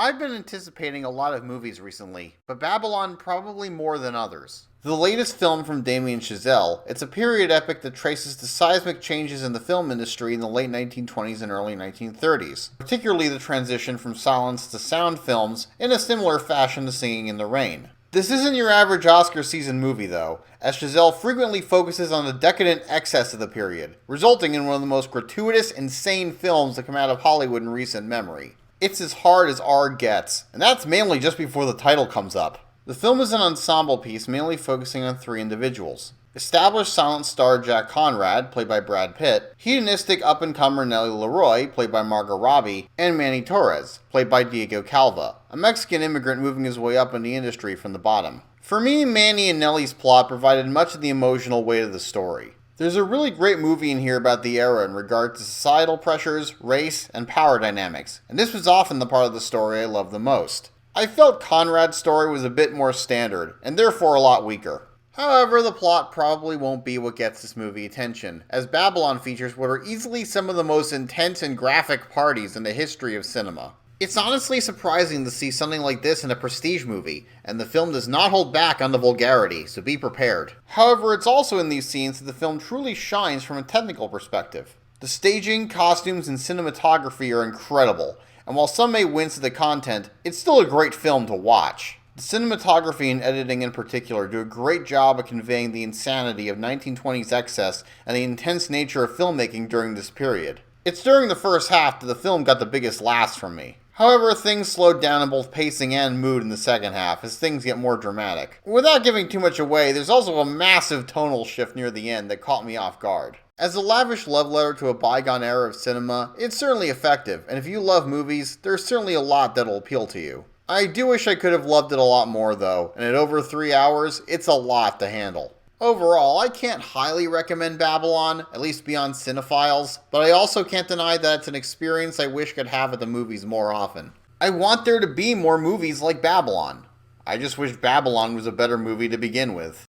I've been anticipating a lot of movies recently, but Babylon probably more than others. The latest film from Damien Chazelle, it's a period epic that traces the seismic changes in the film industry in the late 1920s and early 1930s, particularly the transition from silence to sound films in a similar fashion to Singing in the Rain. This isn't your average Oscar season movie, though, as Chazelle frequently focuses on the decadent excess of the period, resulting in one of the most gratuitous, insane films to come out of Hollywood in recent memory. It's as hard as R gets, and that's mainly just before the title comes up. The film is an ensemble piece mainly focusing on three individuals. Established silent star Jack Conrad, played by Brad Pitt, hedonistic up-and-comer Nellie Leroy, played by Margot Robbie, and Manny Torres, played by Diego Calva, a Mexican immigrant moving his way up in the industry from the bottom. For me, Manny and Nellie's plot provided much of the emotional weight of the story. There's a really great movie in here about the era in regard to societal pressures, race, and power dynamics, and this was often the part of the story I loved the most. I felt Conrad's story was a bit more standard, and therefore a lot weaker. However, the plot probably won't be what gets this movie attention, as Babylon features what are easily some of the most intense and graphic parties in the history of cinema. It's honestly surprising to see something like this in a prestige movie, and the film does not hold back on the vulgarity, so be prepared. However, it's also in these scenes that the film truly shines from a technical perspective. The staging, costumes, and cinematography are incredible, and while some may wince at the content, it's still a great film to watch. The cinematography and editing in particular do a great job of conveying the insanity of 1920s excess and the intense nature of filmmaking during this period. It's during the first half that the film got the biggest laughs from me. However, things slowed down in both pacing and mood in the second half as things get more dramatic. Without giving too much away, there's also a massive tonal shift near the end that caught me off guard. As a lavish love letter to a bygone era of cinema, it's certainly effective, and if you love movies, there's certainly a lot that'll appeal to you. I do wish I could have loved it a lot more though, and at over 3 hours, it's a lot to handle. Overall, I can't highly recommend Babylon, at least beyond cinephiles, but I also can't deny that it's an experience I wish I could have at the movies more often. I want there to be more movies like Babylon. I just wish Babylon was a better movie to begin with.